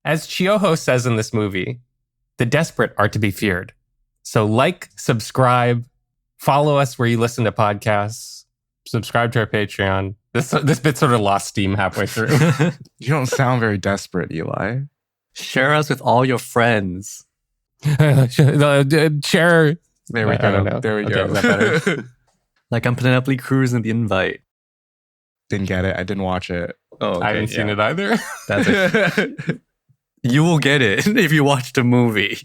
As Chiyoho says in this movie, the desperate are to be feared. So like, subscribe, follow us where you listen to podcasts, subscribe to our Patreon. This bit sort of lost steam halfway through. You don't sound very desperate, Eli. Share us with all your friends. Share. There we I go. don't know. There we Okay, go. is that better? Like I'm Penelope Cruz in The Invite. Didn't get it. I didn't watch it. Oh, okay, I haven't seen it either. That's it. You will get it if you watch the movie.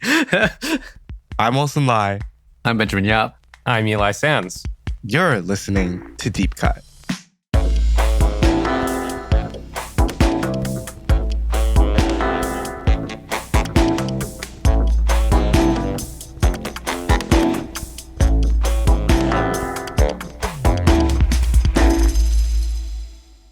I'm Wilson Lai. I'm Benjamin Yap. I'm Eli Sands. You're listening to Deep Cut.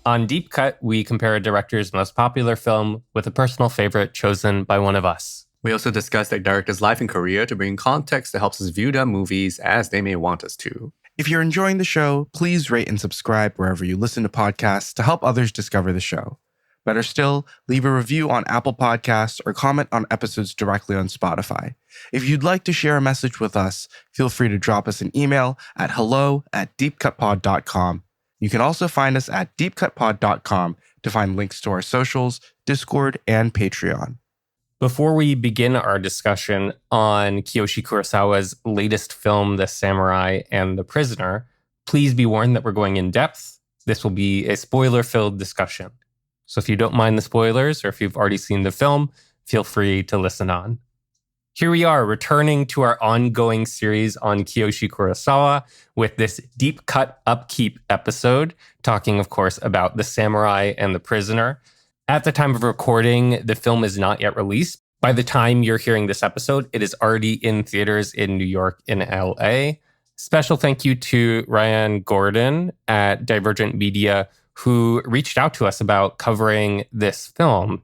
On Deep Cut, we compare a director's most popular film with a personal favorite chosen by one of us. We also discuss that director's life and career to bring context that helps us view their movies as they may want us to. If you're enjoying the show, please rate and subscribe wherever you listen to podcasts to help others discover the show. Better still, leave a review on Apple Podcasts or comment on episodes directly on Spotify. If you'd like to share a message with us, feel free to drop us an email at hello@deepcutpod.com. You can also find us at deepcutpod.com to find links to our socials, Discord, and Patreon. Before we begin our discussion on Kiyoshi Kurosawa's latest film, The Samurai and the Prisoner, please be warned that we're going in depth. This will be a spoiler-filled discussion. So if you don't mind the spoilers, or if you've already seen the film, feel free to listen on. Here we are, returning to our ongoing series on Kiyoshi Kurosawa with this Deep Cut Upkeep episode, talking, of course, about The Samurai and the Prisoner. At the time of recording, the film is not yet released. By the time you're hearing this episode, it is already in theaters in New York and LA. Special thank you to Ryan Gordon at Divergent Media, who reached out to us about covering this film,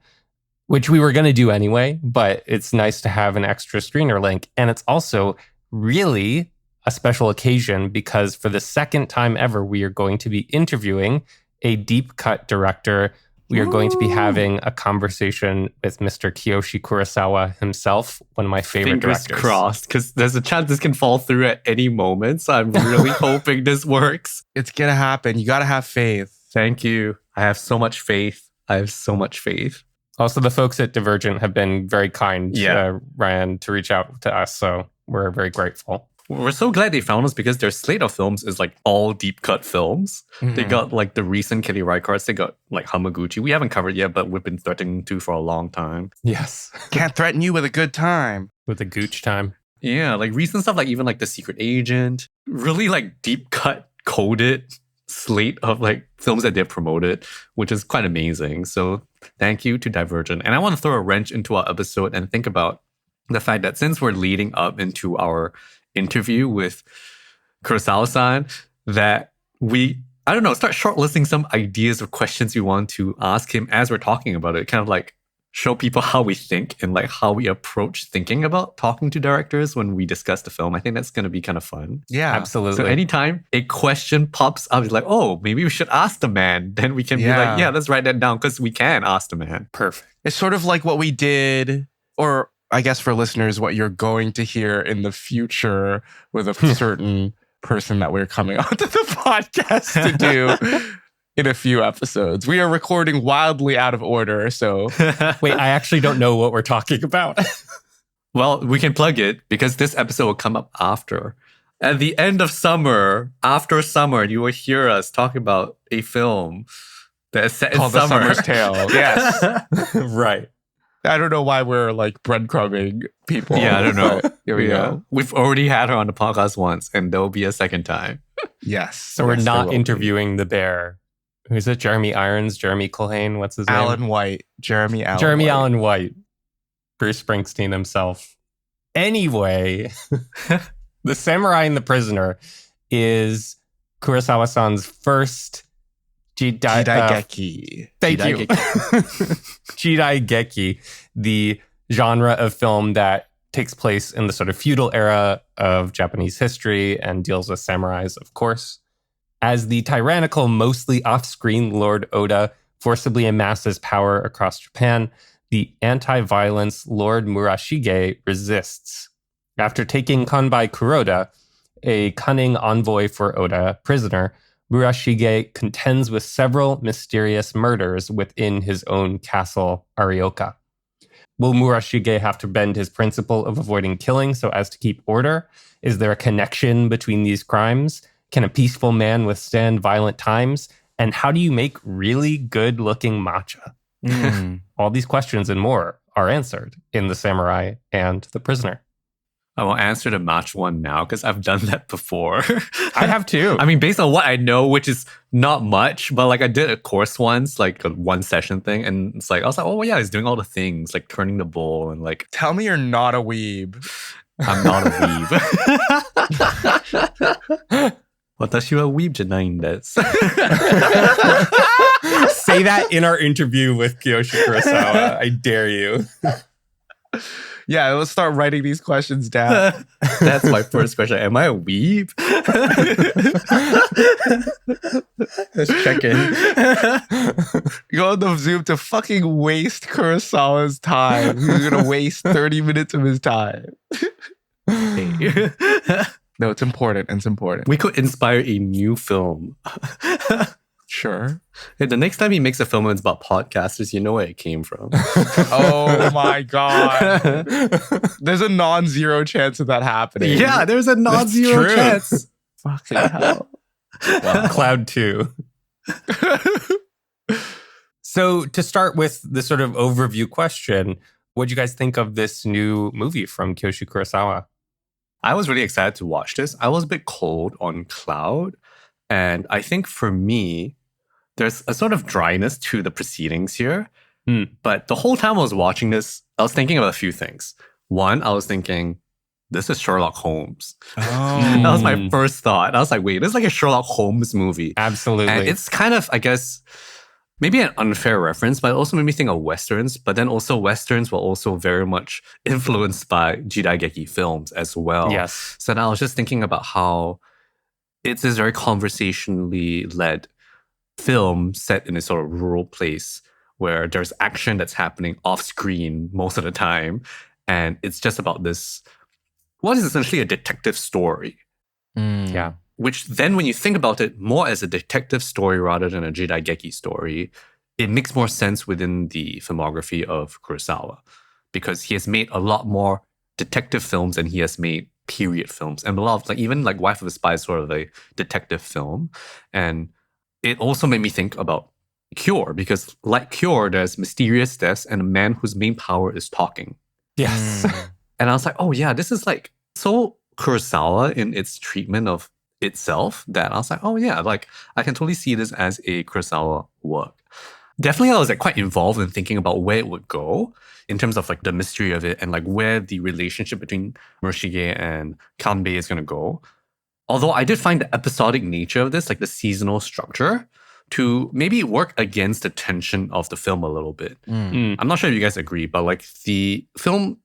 which we were going to do anyway, but it's nice to have an extra screener link. And it's also really a special occasion because for the second time ever, we are going to be interviewing a deep cut director. We are going to be having a conversation with Mr. Kiyoshi Kurosawa himself, one of my favorite directors. Fingers crossed, because there's a chance this can fall through at any moment. So I'm really hoping this works. It's going to happen. You got to have faith. Thank you. I have so much faith. Also, the folks at Divergent have been very kind, Ryan, to reach out to us. So we're very grateful. We're so glad they found us because their slate of films is like all deep cut films. Mm-hmm. They got like the recent Kelly Reichardt's. They got like Hamaguchi. We haven't covered yet, but we've been threatening to for a long time. Yes. Can't threaten you with a good time. With a gooch time. Yeah, like recent stuff, like even like The Secret Agent. Really like deep cut coded slate of like films that they've promoted, which is quite amazing. So thank you to Divergent. And I want to throw a wrench into our episode and think about the fact that since we're leading up into our interview with Kurosawa-san, that we, start shortlisting some ideas or questions we want to ask him as we're talking about it. Kind of like show people how we think and like how we approach thinking about talking to directors when we discuss the film. I think that's going to be kind of fun. Yeah, absolutely. So anytime a question pops up, it's like, oh, maybe we should ask the man. Then we can be like, yeah, let's write that down because we can ask the man. Perfect. It's sort of like what we did, or I guess for listeners, what you're going to hear in the future with a certain person that we're coming onto the podcast to do in a few episodes. We are recording wildly out of order, so... Wait, I actually don't know what we're talking about. Well, we can plug it because this episode will come up after. At the end of summer, after summer, you will hear us talk about a film that is set in called summer. The Summer's Tale. Yes. Right. I don't know why we're like breadcrumbing people. Yeah, I don't know. Here we go. We've already had her on the podcast once, and there will be a second time. Yes. So we're not interviewing the bear. Who's it? Jeremy Irons? Jeremy Culhane? What's his name? Alan White. Jeremy Allen White. Bruce Springsteen himself. Anyway, The Samurai and the Prisoner is Kurosawa-san's first Jidaigeki. Thank you. Jidaigeki, the genre of film that takes place in the sort of feudal era of Japanese history and deals with samurais, of course. As the tyrannical, mostly off-screen Lord Oda forcibly amasses power across Japan, the anti-violence Lord Murashige resists. After taking Kanbai Kuroda, a cunning envoy for Oda prisoner, Murashige contends with several mysterious murders within his own castle, Arioka. Will Murashige have to bend his principle of avoiding killing so as to keep order? Is there a connection between these crimes? Can a peaceful man withstand violent times? And how do you make really good-looking matcha? All these questions and more are answered in The Samurai and the Prisoner. I will answer the match one now because I've done that before. I have too. I mean, based on what I know, which is not much, but like I did a course once, like a one session thing. And it's like, I was like, oh yeah, he's doing all the things, like turning the bowl and like. Tell me you're not a weeb. I'm not a weeb. 私は weeb じゃないんです. Say that in our interview with Kiyoshi Kurosawa. I dare you. Yeah, let's start writing these questions down. That's my first question. Am I a weeb? Let's check in. Go on the Zoom to fucking waste Kurosawa's time. He's going to waste 30 minutes of his time. Hey. No, it's important. It's important. We could inspire a new film. Sure. Hey, the next time he makes a film that's about podcasters, you know where it came from. Oh my God. There's a non-zero chance of that happening. Yeah, there's a non-zero chance. Fucking hell. Wow. Cloud 2. So to start with the sort of overview question, what do you guys think of this new movie from Kiyoshi Kurosawa? I was really excited to watch this. I was a bit cold on Cloud. And I think for me, there's a sort of dryness to the proceedings here. But the whole time I was watching this, I was thinking about a few things. One, I was thinking, this is Sherlock Holmes. Oh. That was my first thought. I was like, wait, this is like a Sherlock Holmes movie. Absolutely. And it's kind of, I guess, maybe an unfair reference, but it also made me think of Westerns. But then also Westerns were also very much influenced by Jidaigeki films as well. Yes. So now I was just thinking about how it's this very conversationally led film set in a sort of rural place where there's action that's happening off screen most of the time. And it's just about this, what is essentially a detective story. Yeah. Which then when you think about it more as a detective story rather than a Jidaigeki story, it makes more sense within the filmography of Kurosawa. Because he has made a lot more detective films than he has made period films, and a lot of like even like Wife of a Spy is sort of a detective film. And it also made me think about Cure, because like Cure, there's mysterious deaths and a man whose main power is talking. Yes. And I was like, oh yeah, this is like so Kurosawa in its treatment of itself that I was like, oh yeah, like I can totally see this as a Kurosawa work. Definitely I was like quite involved in thinking about where it would go in terms of like the mystery of it and like where the relationship between Murashige and Kanbei is going to go. Although I did find the episodic nature of this, like the seasonal structure, to maybe work against the tension of the film a little bit. I'm not sure if you guys agree, but like the film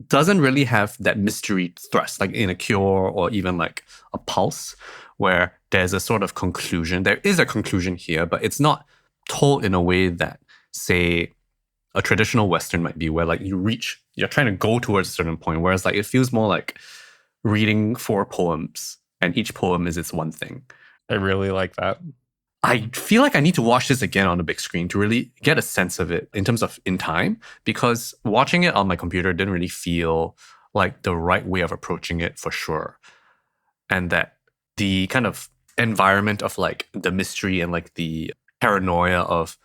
doesn't really have that mystery thrust, like in a Cure or even like a Pulse, where there's a sort of conclusion. There is a conclusion here, but it's not told in a way that, say, a traditional Western might be, where like you're trying to go towards a certain point, whereas like it feels more like reading 4 poems and each poem is its one thing. I really like that. I feel like I need to watch this again on the big screen to really get a sense of it in terms of in time, because watching it on my computer didn't really feel like the right way of approaching it for sure. And that the kind of environment of like the mystery and like the paranoia of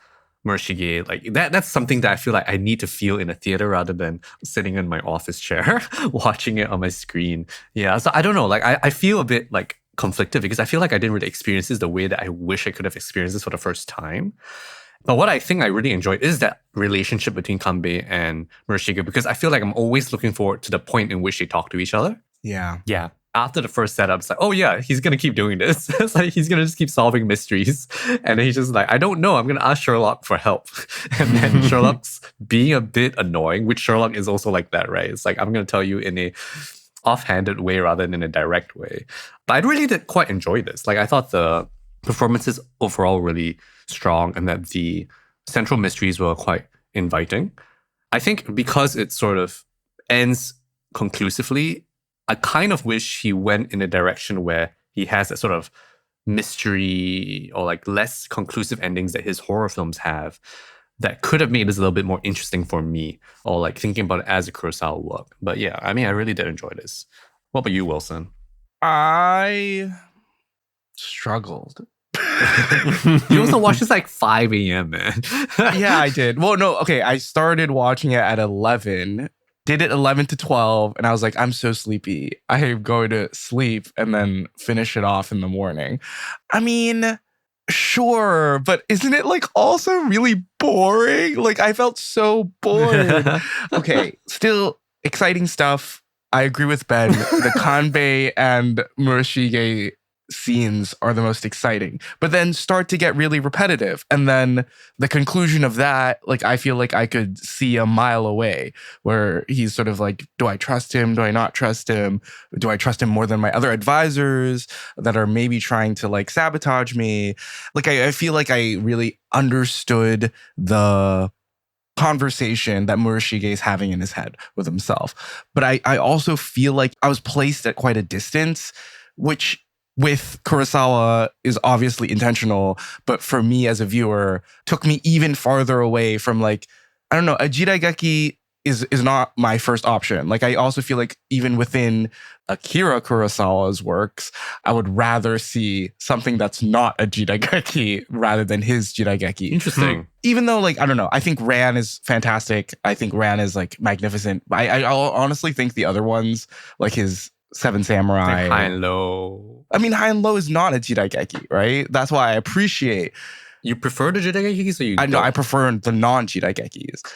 Murashige, like that's something that I feel like I need to feel in a theater rather than sitting in my office chair watching it on my screen. Yeah, so I don't know, like I feel a bit like conflicted because I feel like I didn't really experience this the way that I wish I could have experienced this for the first time. But what I think I really enjoyed is that relationship between Kanbei and Murashige, because I feel like I'm always looking forward to the point in which they talk to each other. Yeah. Yeah. After the first setup, it's like, oh yeah, he's going to keep doing this. It's like, he's going to just keep solving mysteries. And then he's just like, I don't know, I'm going to ask Sherlock for help. And then Sherlock's being a bit annoying, which Sherlock is also like that, right? It's like, I'm going to tell you in a offhanded way rather than in a direct way. But I really did quite enjoy this. Like, I thought the performances overall really strong and that the central mysteries were quite inviting. I think because it sort of ends conclusively, I kind of wish he went in a direction where he has that sort of mystery or like less conclusive endings that his horror films have that could have made this a little bit more interesting for me, or like thinking about it as a Kurosawa work. But yeah, I mean, I really did enjoy this. What about you, Wilson? I struggled. You also watched this like 5 a.m., man. Yeah, I did. Well, no, okay. I started watching it at 11, did it 11 to 12, and I was like, I'm so sleepy. I am going to sleep and then finish it off in the morning. I mean, sure, but isn't it like also really boring? Like, I felt so bored. Okay, still exciting stuff. I agree with Ben. The Kanbei and Murashige scenes are the most exciting, but then start to get really repetitive. And then the conclusion of that, like, I feel like I could see a mile away where he's sort of like, do I trust him? Do I not trust him? Do I trust him more than my other advisors that are maybe trying to like sabotage me? Like, I feel like I really understood the conversation that Murashige is having in his head with himself. But I also feel like I was placed at quite a distance, which with Kurosawa is obviously intentional, but for me as a viewer, took me even farther away from like, I don't know, a Jiraigeki is not my first option. Like, I also feel like even within Akira Kurosawa's works, I would rather see something that's not a Jiraigeki rather than his Jiraigeki. Interesting. Even though, like, I don't know, I think Ran is fantastic. I think Ran is like magnificent. I honestly think the other ones, like his Seven Samurai, Like high and low. I mean, high and low is not a Jiraigeki, right? That's why I appreciate. You prefer the Jiraigekis, or you? I know don't? I prefer the non-Jiraigekis,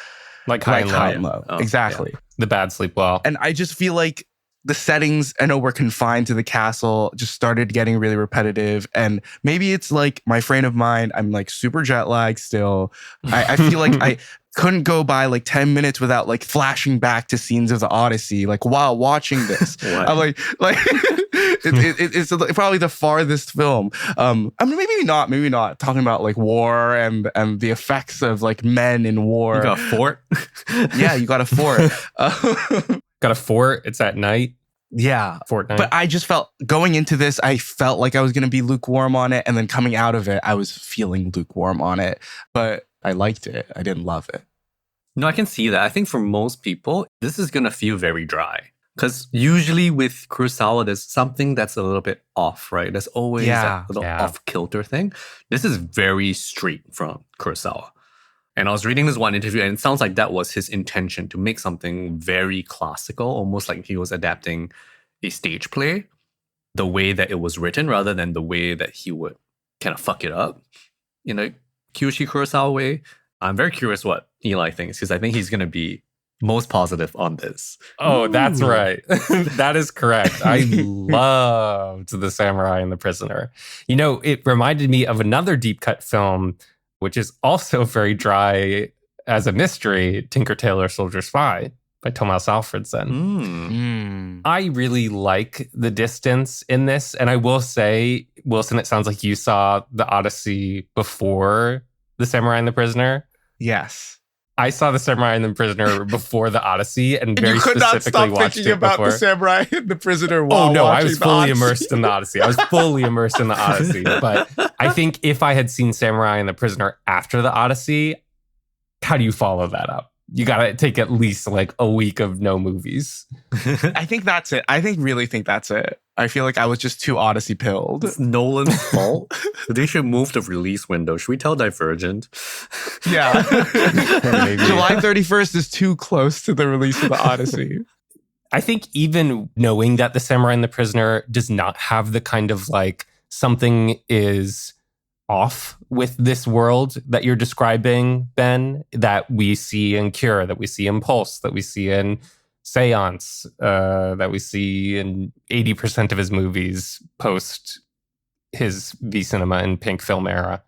Like high like and high low. and low. Oh, Exactly. The bad sleep well. And I just feel like the settings, I know we're confined to the castle, just started getting really repetitive. And maybe it's like my frame of mind. I'm like super jet lagged still. I feel like I couldn't go by like 10 minutes without like flashing back to scenes of the Odyssey, like while watching this. What? I'm like it's probably the farthest film. I mean, maybe not talking about like war and the effects of like men in war. You got a fort? Yeah, you got a fort. Got a fort. It's at night. Yeah. Fortnite. But I just felt going into this, I felt like I was going to be lukewarm on it. And then coming out of it, I was feeling lukewarm on it. But I liked it. I didn't love it. No, I can see that. I think for most people, this is going to feel very dry. Because usually with Kurosawa, there's something that's a little bit off, right? There's always Yeah, that little yeah. off-kilter thing. This is very straight from Kurosawa. And I was reading this one interview, and it sounds like that was his intention, to make something very classical, almost like he was adapting a stage play, the way that it was written, rather than the way that he would kind of fuck it up in a Kiyoshi Kurosawa way. I'm very curious what Eli thinks, because I think he's going to be most positive on this. Oh, that's Ooh. right. That is correct. I loved The Samurai and the Prisoner. You know, it reminded me of another deep cut film, which is also very dry as a mystery, Tinker Tailor Soldier Spy by Thomas Alfredson. Mm. I really like the distance in this. And I will say, Wilson, it sounds like you saw The Odyssey before The Samurai and the Prisoner. Yes. I saw The Samurai and the Prisoner before The Odyssey and very you could not specifically stop watched thinking it about before. the samurai and the prisoner while Oh no, I watching was the fully Odyssey. immersed in the Odyssey. I was fully immersed in the Odyssey. But I think if I had seen Samurai and the Prisoner after the Odyssey, how do you follow that up? You got to take at least like a week of no movies. I think that's it. Really think that's it. I feel like I was just too Odyssey pilled. It's Nolan's fault. They should move the release window. Should we tell Divergent? Yeah. Maybe. July 31st is too close to the release of the Odyssey. I think even knowing that The Samurai and the Prisoner does not have the kind of like something is off with this world that you're describing, Ben, that we see in Cure, that we see in Pulse, that we see in Seance, that we see in 80% of his movies post his V-Cinema and Pink Film era.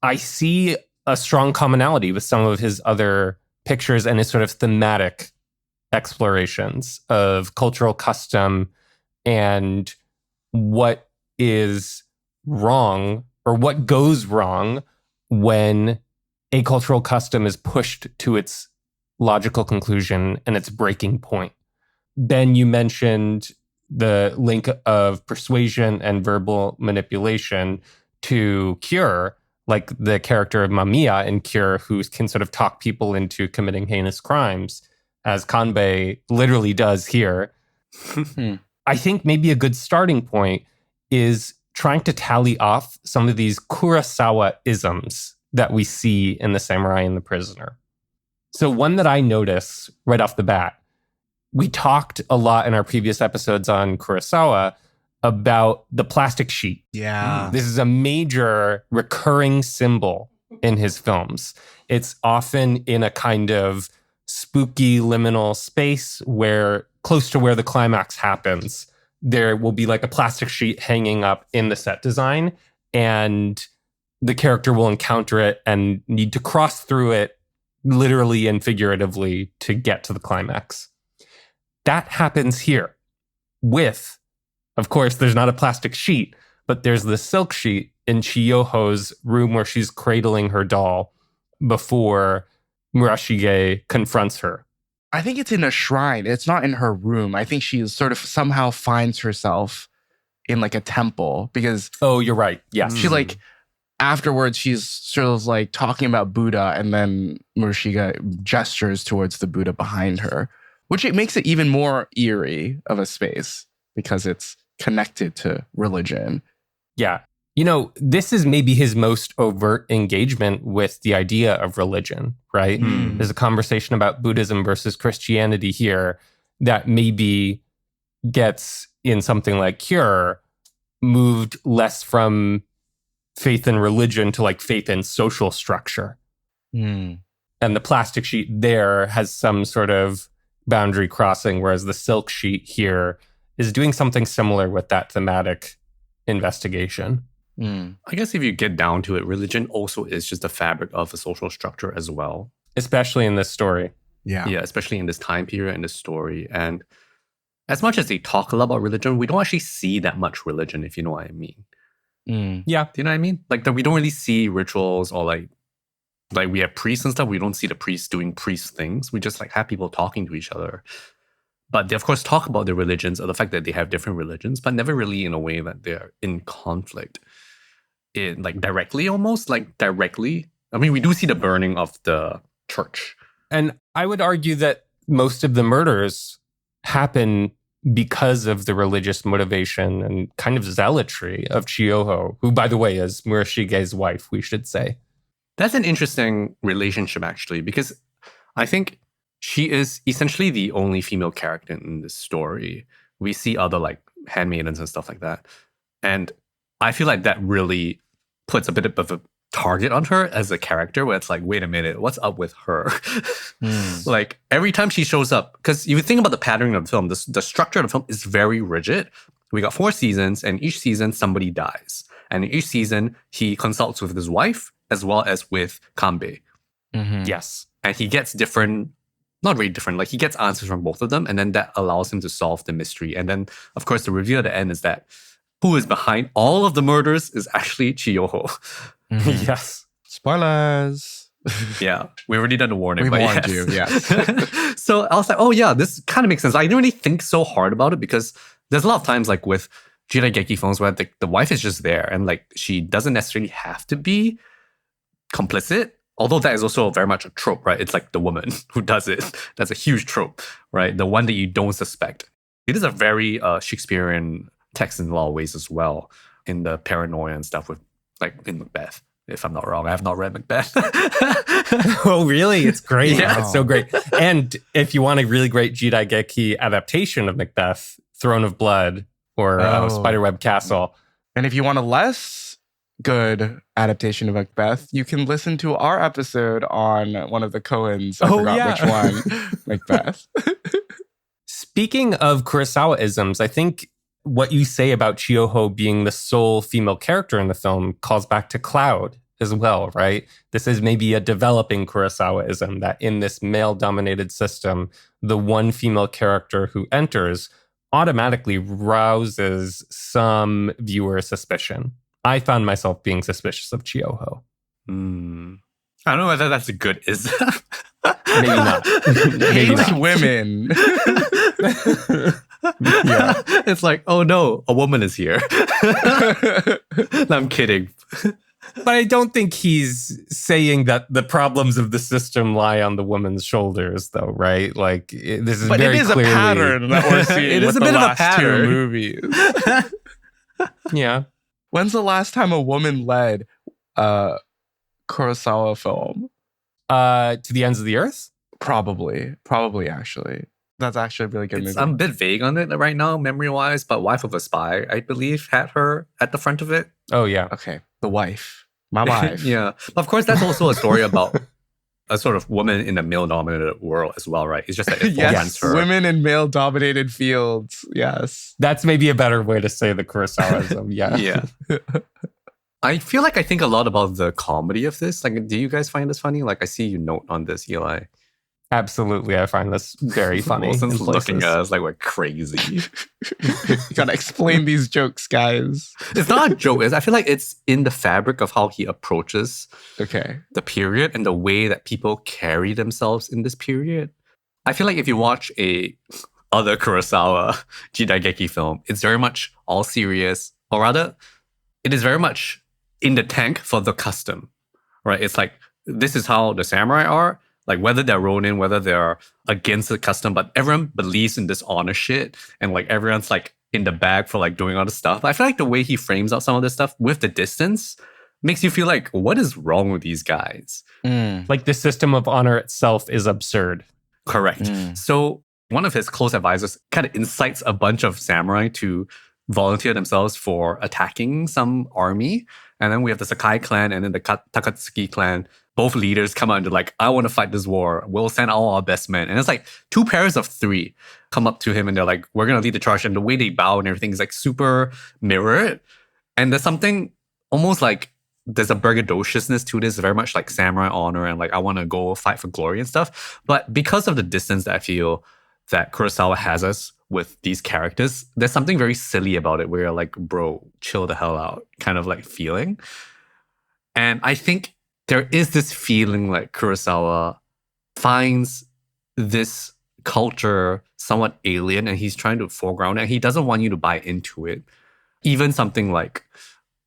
I see a strong commonality with some of his other pictures and his sort of thematic explorations of cultural custom and what is wrong or what goes wrong when a cultural custom is pushed to its logical conclusion and its breaking point. Ben, you mentioned the link of persuasion and verbal manipulation to Cure, like the character of Mamiya in Cure, who can sort of talk people into committing heinous crimes, as Kanbei literally does here. I think maybe a good starting point is trying to tally off some of these Kurosawa-isms that we see in The Samurai and the Prisoner. So one that I notice right off the bat, we talked a lot in our previous episodes on Kurosawa about the plastic sheet. Yeah. This is a major recurring symbol in his films. It's often in a kind of spooky liminal space where close to where the climax happens, there will be like a plastic sheet hanging up in the set design, and the character will encounter it and need to cross through it literally and figuratively to get to the climax. That happens here with, of course, there's not a plastic sheet, but there's the silk sheet in Chiyoho's room where she's cradling her doll before Murashige confronts her. I think it's in a shrine. It's not in her room. I think she sort of somehow finds herself in like a temple because Oh, you're right. Yes. she like afterwards she's sort of like talking about Buddha, and then Murashige gestures towards the Buddha behind her, which it makes it even more eerie of a space because it's connected to religion. Yeah. You know, this is maybe his most overt engagement with the idea of religion, right? There's a conversation about Buddhism versus Christianity here that maybe gets in something like Cure moved less from faith in religion to like faith in social structure. And the plastic sheet there has some sort of boundary crossing, whereas the silk sheet here is doing something similar with that thematic investigation. I guess if you get down to it, religion also is just the fabric of a social structure as well. Especially in this story. Yeah. Yeah, especially in this time period and this story. And as much as they talk a lot about religion, we don't actually see that much religion, if you know what I mean. Yeah. Do you know what I mean? Like we don't really see rituals or like we have priests and stuff. We don't see the priests doing priest things. We just like have people talking to each other. But they of course talk about their religions or the fact that they have different religions, but never really in a way that they're in conflict. In like directly almost, like directly. I mean, we do see the burning of the church. And I would argue that most of the murders happen because of the religious motivation and kind of zealotry of Chiyoho, who, by the way, is Murashige's wife, we should say. That's an interesting relationship, actually, because I think she is essentially the only female character in this story. We see other like handmaidens and stuff like that. And I feel like that really puts a bit of a target on her as a character where it's like, wait a minute, what's up with her? Like every time she shows up, because you think about the patterning of the film, the structure of the film is very rigid. We got 4 seasons, and each season somebody dies. And in each season, he consults with his wife as well as with Kanbei. Yes. And he gets different, not really different, like he gets answers from both of them, and then that allows him to solve the mystery. And then, of course, the reveal at the end is that who is behind all of the murders is actually Chiyoho. Yes. Spoilers. Yeah, we already done the warning. We but warned yes. you, yes. So I was like, oh yeah, this kind of makes sense. I didn't really think so hard about it because there's a lot of times like with Jiraiya films where the wife is just there and like she doesn't necessarily have to be complicit. Although that is also very much a trope, right? It's like the woman who does it. That's a huge trope, right? The one that you don't suspect. It is a very Shakespearean text in a lot of ways as well, in the paranoia and stuff with like in Macbeth. If I'm not wrong, I have not read Macbeth. Oh, really? It's great. Yeah. It's so great. And if you want a really great Jidaigeki adaptation of Macbeth, Throne of Blood or Spiderweb Castle. And if you want a less good adaptation of Macbeth, you can listen to our episode on one of the Coens. I forgot which one. Macbeth. Speaking of Kurosawa-isms, I think what you say about Chiyoho being the sole female character in the film calls back to Cloud as well, right? This is maybe a developing Kurosawa-ism that in this male-dominated system, the one female character who enters automatically rouses some viewer suspicion. I found myself being suspicious of Chiyoho. I don't know whether that's a good ism. Maybe not. Maybe Hates not. women. Yeah. It's like, oh no, a woman is here. No, I'm kidding. But I don't think he's saying that the problems of the system lie on the woman's shoulders, though, right? Like, this is But very it is clearly a pattern that we're seeing It is with a the bit of a last two pattern. movies. Yeah. When's the last time a woman led a Kurosawa film? To the ends of the earth? Probably actually. That's actually a really good movie. I'm a bit vague on it right now, memory-wise, but Wife of a Spy, I believe, had her at the front of it. Oh, yeah. Okay, the wife, my wife. Yeah. But of course, that's also a story about a sort of woman in a male-dominated world as well, right? It's just that it Yes, forefronts her. women in male-dominated fields. Yes. That's maybe a better way to say the Kurosawaism. Yeah. Yeah. I feel like I think a lot about the comedy of this. Like, do you guys find this funny? Like, I see you note on this, Eli. Absolutely. I find this very funny. Wilson's in looking places. at us like we're crazy. You gotta explain these jokes, guys. It's not a joke. I feel like it's in the fabric of how he approaches Okay. the period and the way that people carry themselves in this period. I feel like if you watch a other Kurosawa Jidaigeki film, it's very much all serious, or rather, it is very much in the tank for the custom, right? It's like, this is how the samurai are, like whether they're ronin, whether they're against the custom, but everyone believes in this honor shit, and like everyone's like in the bag for like doing all the stuff. I feel like the way he frames out some of this stuff with the distance makes you feel like, what is wrong with these guys? Like the system of honor itself is absurd. Correct. So one of his close advisors kind of incites a bunch of samurai to volunteer themselves for attacking some army. And then we have the Sakai clan and then the Takatsuki clan. Both leaders come out and they're like, I want to fight this war. We'll send all our best men. And it's like 2 pairs of 3 come up to him and they're like, we're going to lead the charge. And the way they bow and everything is like super mirrored. And there's something almost like there's a braggadociousness to this, very much like samurai honor and like, I want to go fight for glory and stuff. But because of the distance that I feel that Kurosawa has us with these characters, there's something very silly about it where you're like, bro, chill the hell out kind of like feeling. And I think there is this feeling like Kurosawa finds this culture somewhat alien and he's trying to foreground it and he doesn't want you to buy into it. Even something like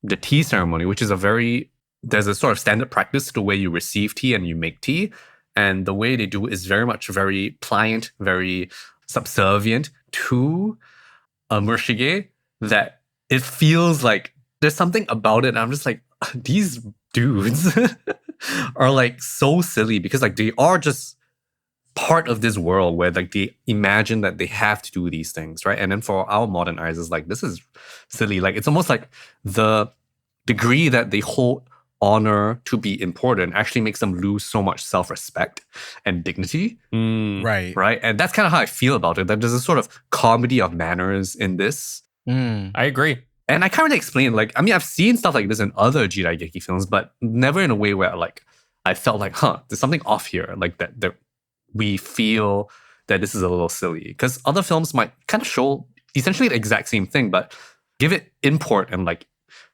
the tea ceremony, which is there's a sort of standard practice to the way you receive tea and you make tea. And the way they do it is very much very pliant, very subservient to a Murashige that it feels like there's something about it. And I'm just like, these dudes are like so silly because like they are just part of this world where like they imagine that they have to do these things, right? And then for our modern eyes, it's like, this is silly. Like it's almost like the degree that they hold honor to be important actually makes them lose so much self-respect and dignity. Right. Right? And that's kind of how I feel about it. That there's a sort of comedy of manners in this. I agree. And I can't really explain, like, I mean, I've seen stuff like this in other Jidaigeki films, but never in a way where like I felt like, there's something off here. Like that we feel that this is a little silly. Because other films might kind of show essentially the exact same thing, but give it import and like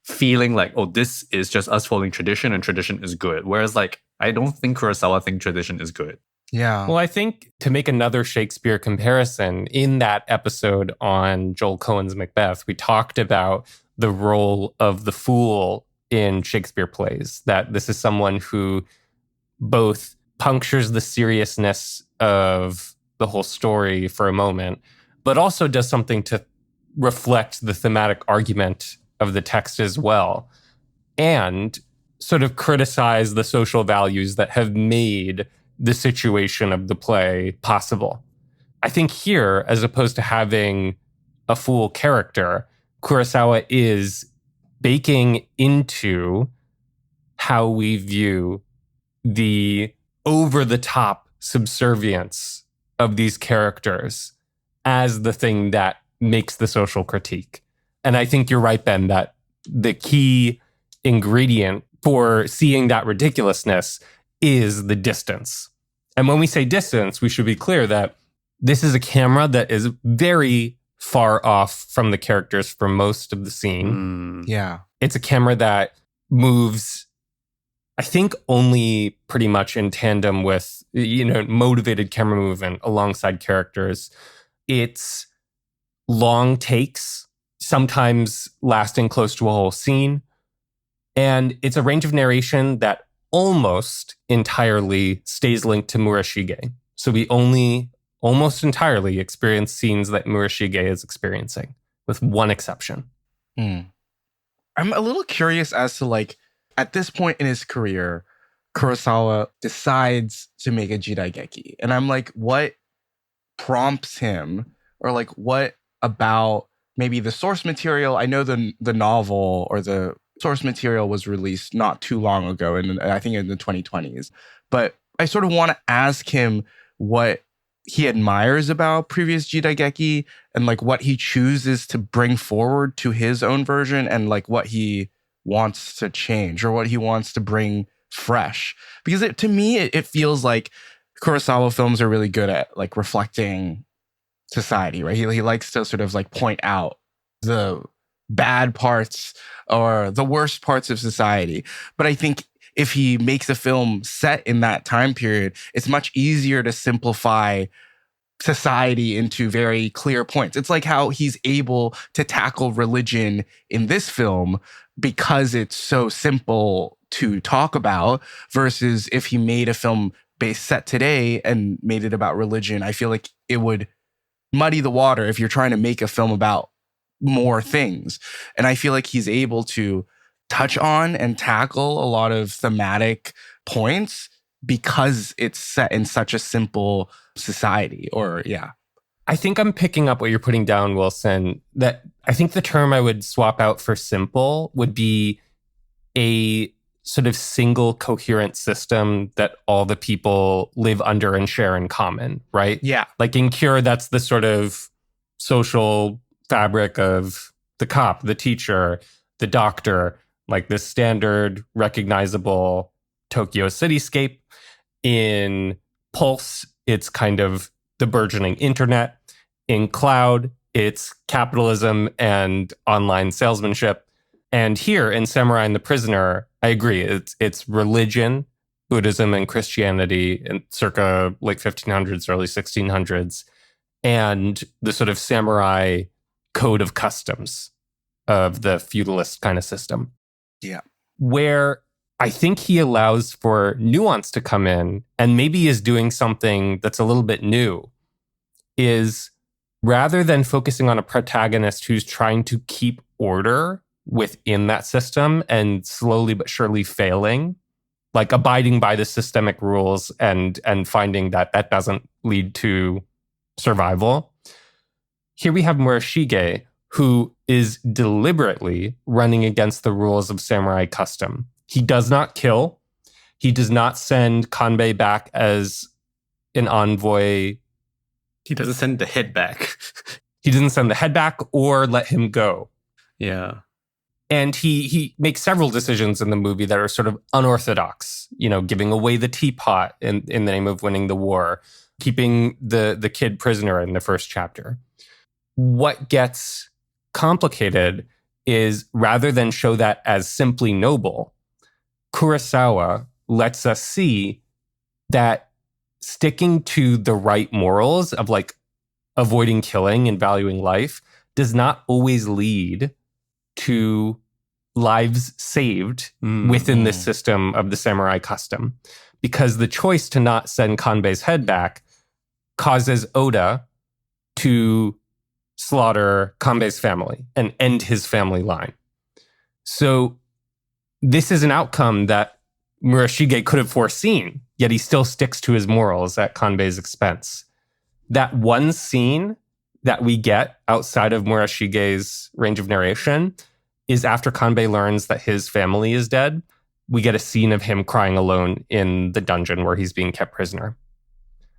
feeling like, oh, this is just us following tradition and tradition is good. Whereas like, I don't think Kurosawa thinks tradition is good. Yeah. Well, I think to make another Shakespeare comparison, in that episode on Joel Cohen's Macbeth, we talked about the role of the fool in Shakespeare plays, that this is someone who both punctures the seriousness of the whole story for a moment, but also does something to reflect the thematic argument of the text as well, and sort of criticize the social values that have made the situation of the play possible. I think here, as opposed to having a fool character, Kurosawa is baking into how we view the over-the-top subservience of these characters as the thing that makes the social critique. And I think you're right, Ben, that the key ingredient for seeing that ridiculousness is the distance. And when we say distance, we should be clear that this is a camera that is very far off from the characters for most of the scene. Yeah. It's a camera that moves, I think only pretty much in tandem with, motivated camera movement alongside characters. It's long takes, sometimes lasting close to a whole scene. And it's a range of narration that almost entirely stays linked to Murashige. So we only almost entirely experience scenes that Murashige is experiencing, with one exception. I'm a little curious as to, like, at this point in his career, Kurosawa decides to make a jidaigeki. And I'm like, what prompts him? Or like, what about maybe the source material? I know the novel or the source material was released not too long ago, and I think in the 2020s. But I sort of want to ask him what he admires about previous jidaigeki and like what he chooses to bring forward to his own version, and like what he wants to change or what he wants to bring fresh. Because to me, it feels like Kurosawa films are really good at like reflecting society, right? He likes to sort of like point out the bad parts or the worst parts of society. But I think if he makes a film set in that time period, it's much easier to simplify society into very clear points. It's like how he's able to tackle religion in this film because it's so simple to talk about, versus if he made a film based set today and made it about religion, I feel like it would muddy the water if you're trying to make a film about more things. And I feel like he's able to touch on and tackle a lot of thematic points because it's set in such a simple society. Or I think I'm picking up what you're putting down, Wilson, that I think the term I would swap out for simple would be a sort of single coherent system that all the people live under and share in common, right? Yeah. Like in Cure, that's the sort of social fabric of the cop, the teacher, the doctor, like this standard recognizable Tokyo cityscape. In Pulse, it's kind of the burgeoning internet. In Cloud, it's capitalism and online salesmanship. And here in Samurai and the Prisoner, I agree. It's religion, Buddhism and Christianity in circa late 1500s, early 1600s, and the sort of samurai code of customs of the feudalist kind of system. Yeah. Where I think he allows for nuance to come in, and maybe is doing something that's a little bit new, is rather than focusing on a protagonist who's trying to keep order within that system and slowly but surely failing, like abiding by the systemic rules and finding that that doesn't lead to survival. Here we have Murashige, who is deliberately running against the rules of samurai custom. He does not kill. He does not send Kanbei back as an envoy. He doesn't send the head back. He doesn't send the head back or let him go. Yeah. And he makes several decisions in the movie that are sort of unorthodox, giving away the teapot in the name of winning the war, keeping the kid prisoner in the first chapter. What gets complicated is rather than show that as simply noble, Kurosawa lets us see that sticking to the right morals of like avoiding killing and valuing life does not always lead to lives saved within this system of the samurai custom. Because the choice to not send Kanbei's head back causes Oda to slaughter Kanbei's family and end his family line. So this is an outcome that Murashige could have foreseen, yet he still sticks to his morals at Kanbei's expense. That one scene that we get outside of Murashige's range of narration is after Kanbei learns that his family is dead. We get a scene of him crying alone in the dungeon where he's being kept prisoner.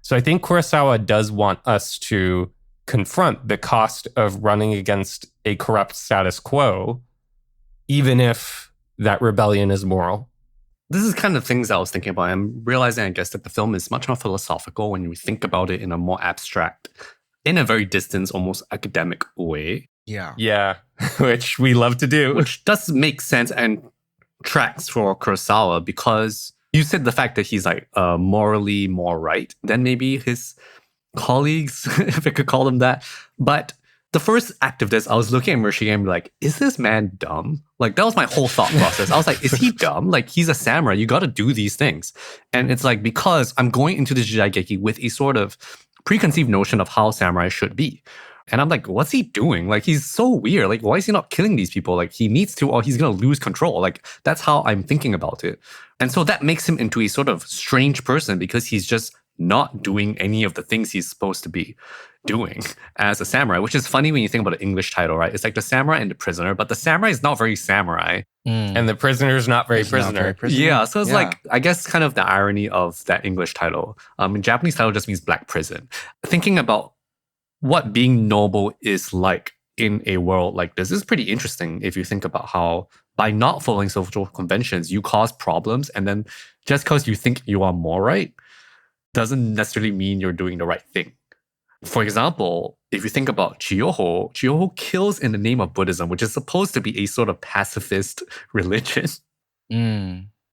So I think Kurosawa does want us to confront the cost of running against a corrupt status quo, even if that rebellion is moral. This is kind of things I was thinking about. I'm realizing, I guess, that the film is much more philosophical when we think about it in a more abstract, in a very distant, almost academic way. Yeah. Yeah, which we love to do. Which does make sense. And tracks for Kurosawa because you said the fact that he's like morally more right than maybe his colleagues, if I could call them that. But the first act of this, I was looking at Murashige and be like, is this man dumb? Like, that was my whole thought process. I was like, is he dumb? Like, he's a samurai. You got to do these things. And it's like, because I'm going into this Jidaigeki with a sort of preconceived notion of how samurai should be. And I'm like, what's he doing? Like, he's so weird. Like, why is he not killing these people? Like, he needs to, or he's going to lose control. Like, that's how I'm thinking about it. And so that makes him into a sort of strange person because he's just not doing any of the things he's supposed to be doing as a samurai, which is funny when you think about the English title, right? It's like the samurai and the prisoner, but the samurai is not very samurai. And the prisoner is not very prisoner. Yeah, so it's like, I guess kind of the irony of that English title. Japanese title just means black prison. Thinking about what being noble is like in a world like this is pretty interesting if you think about how by not following social conventions, you cause problems. And then just because you think you are more right doesn't necessarily mean you're doing the right thing. For example, if you think about Chiyoho, Chiyoho kills in the name of Buddhism, which is supposed to be a sort of pacifist religion.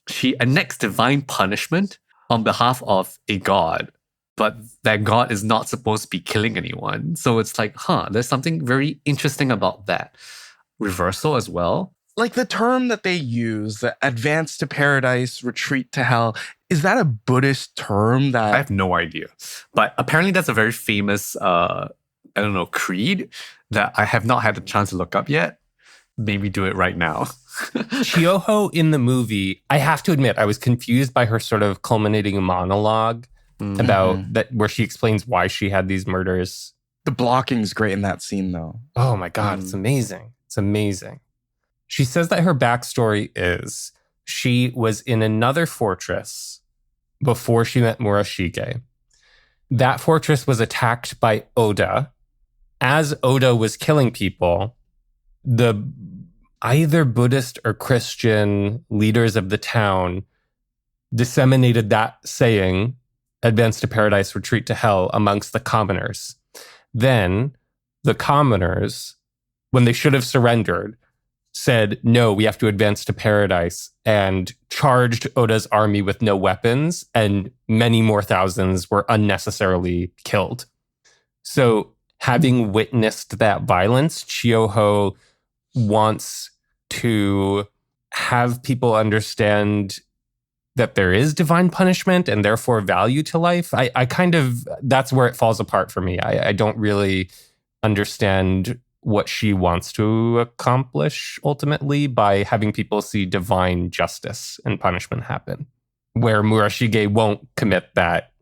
She enacts divine punishment on behalf of a god, but that god is not supposed to be killing anyone. So it's like, there's something very interesting about that reversal as well. Like the term that they use, the advance to paradise, retreat to hell, is that a Buddhist term that... I have no idea. But apparently that's a very famous, creed that I have not had the chance to look up yet. Maybe do it right now. Chiyoho in the movie, I have to admit, I was confused by her sort of culminating monologue about that, where she explains why she had these murders. The blocking's great in that scene, though. Oh my God, it's amazing. It's amazing. She says that her backstory is she was in another fortress before she met Murashige. That fortress was attacked by Oda. As Oda was killing people, the either Buddhist or Christian leaders of the town disseminated that saying, advance to paradise, retreat to hell, amongst the commoners. Then the commoners, when they should have surrendered, said, no, we have to advance to paradise, and charged Oda's army with no weapons, and many more thousands were unnecessarily killed. So having witnessed that violence, Chiyoho wants to have people understand that there is divine punishment and therefore value to life. I kind of, that's where it falls apart for me. I don't really understand what she wants to accomplish ultimately by having people see divine justice and punishment happen, where Murashige won't commit that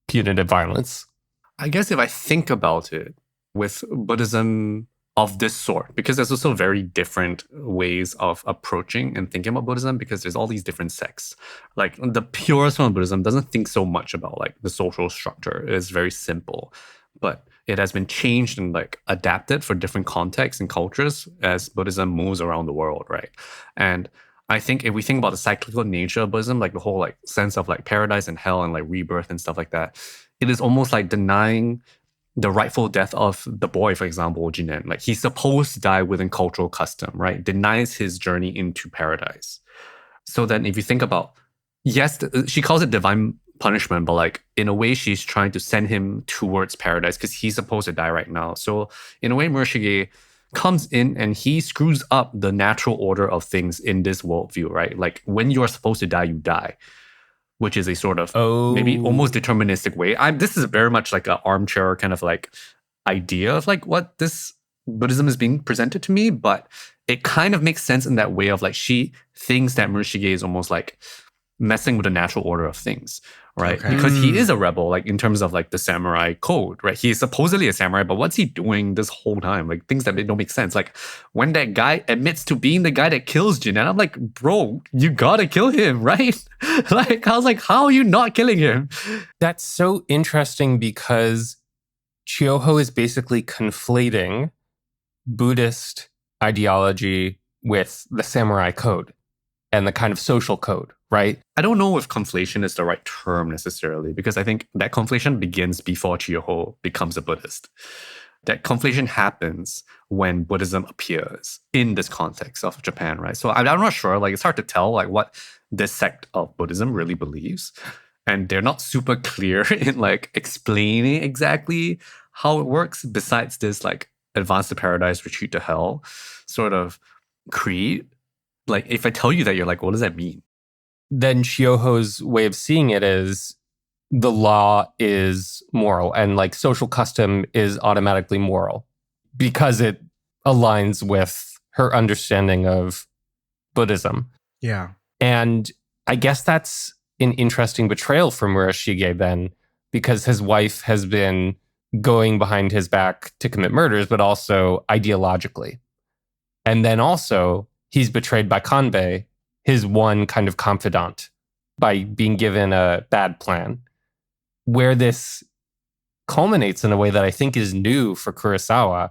punitive violence. I guess if I think about it with Buddhism of this sort, because there's also very different ways of approaching and thinking about Buddhism, because there's all these different sects. Like the purest form of Buddhism doesn't think so much about like the social structure. It's very simple, but it has been changed and like adapted for different contexts and cultures as Buddhism moves around the world, right? And I think if we think about the cyclical nature of Buddhism, like the whole like sense of like paradise and hell and like rebirth and stuff like that, it is almost like denying the rightful death of the boy, for example, Jinen. Like he's supposed to die within cultural custom, right? Denies his journey into paradise. So then if you think about, yes, she calls it divine punishment, but like in a way she's trying to send him towards paradise because he's supposed to die right now. So in a way, Murashige comes in and he screws up the natural order of things in this worldview, right? Like when you're supposed to die, you die, which is a sort of maybe almost deterministic way. This is very much like an armchair kind of like idea of like what this Buddhism is being presented to me, but it kind of makes sense in that way of like she thinks that Murashige is almost like messing with the natural order of things, right? Okay. Because he is a rebel, like in terms of like the samurai code, right? He is supposedly a samurai, but what's he doing this whole time? Like things that don't make sense. Like when that guy admits to being the guy that kills Jin, and I'm like, bro, you gotta kill him, right? Like I was like, how are you not killing him? That's so interesting because Chiyoho is basically conflating Buddhist ideology with the samurai code and the kind of social code, right? I don't know if conflation is the right term necessarily, because I think that conflation begins before Chiyoho becomes a Buddhist. that conflation happens when Buddhism appears in this context of Japan, right? So I'm not sure, like it's hard to tell like what this sect of Buddhism really believes. And they're not super clear in like explaining exactly how it works besides this like advance to paradise, retreat to hell sort of creed. Like if I tell you that, you're like, what does that mean? Then Chiyoho's way of seeing it is the law is moral and like social custom is automatically moral because it aligns with her understanding of Buddhism. Yeah. And I guess that's an interesting betrayal for Murashige then, because his wife has been going behind his back to commit murders, but also ideologically. And then also he's betrayed by Kanbei, his one kind of confidant, by being given a bad plan. Where this culminates in a way that I think is new for Kurosawa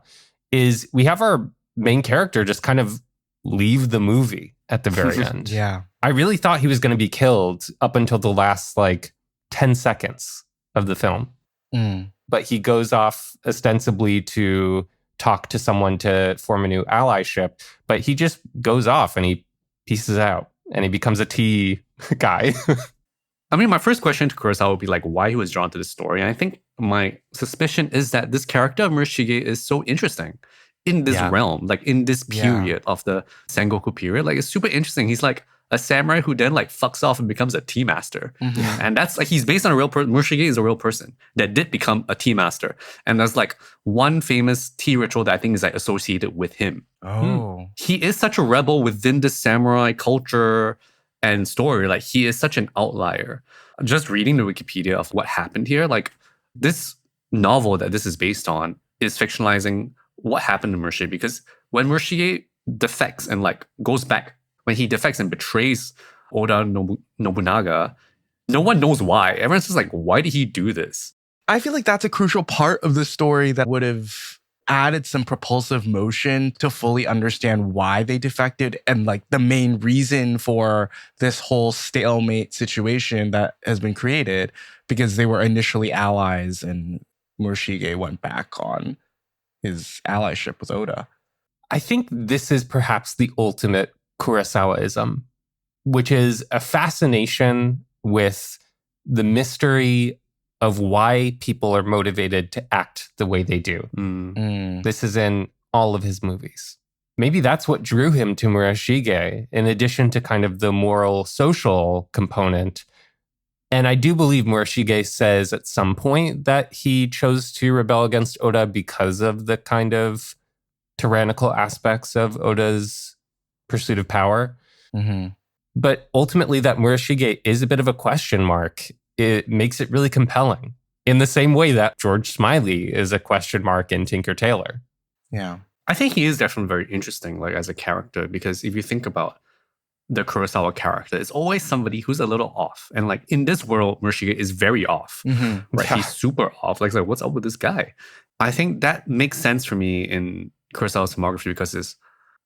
is we have our main character just kind of leave the movie at the very end. Yeah. I really thought he was going to be killed up until the last like 10 seconds of the film. But he goes off ostensibly to talk to someone to form a new allyship, but he just goes off and he pieces out and he becomes a tea guy. I mean, my first question to Kurosawa would be like, why he was drawn to this story. And I think my suspicion is that this character of Murashige is so interesting in this realm, like in this period of the Sengoku period. Like it's super interesting. He's like a samurai who then like fucks off and becomes a tea master. And that's like, he's based on a real person. Murashige is a real person that did become a tea master. And there's like one famous tea ritual that I think is like associated with him. He is such a rebel within the samurai culture and story. Like he is such an outlier. Just reading the Wikipedia of what happened here, like this novel that this is based on is fictionalizing what happened to Murashige, because when Murashige defects and like goes back, when he defects and betrays Oda Nobunaga, no one knows why. Everyone's just like, why did he do this? I feel like that's a crucial part of the story that would have added some propulsive motion to fully understand why they defected and like the main reason for this whole stalemate situation that has been created, because they were initially allies and Murashige went back on his allyship with Oda. I think this is perhaps the ultimate Kurosawaism, which is a fascination with the mystery of why people are motivated to act the way they do. This is in all of his movies. Maybe that's what drew him to Murashige, in addition to kind of the moral social component. And I do believe Murashige says at some point that he chose to rebel against Oda because of the kind of tyrannical aspects of Oda's pursuit of power. But ultimately, that Murashige is a bit of a question mark. It makes it really compelling in the same way that George Smiley is a question mark in Tinker Tailor. Yeah. I think he is definitely very interesting, like as a character, because if you think about the Kurosawa character, it's always somebody who's a little off. And like in this world, Murashige is very off, right? Yeah. He's super off. Like, what's up with this guy? I think that makes sense for me in Kurosawa's filmography because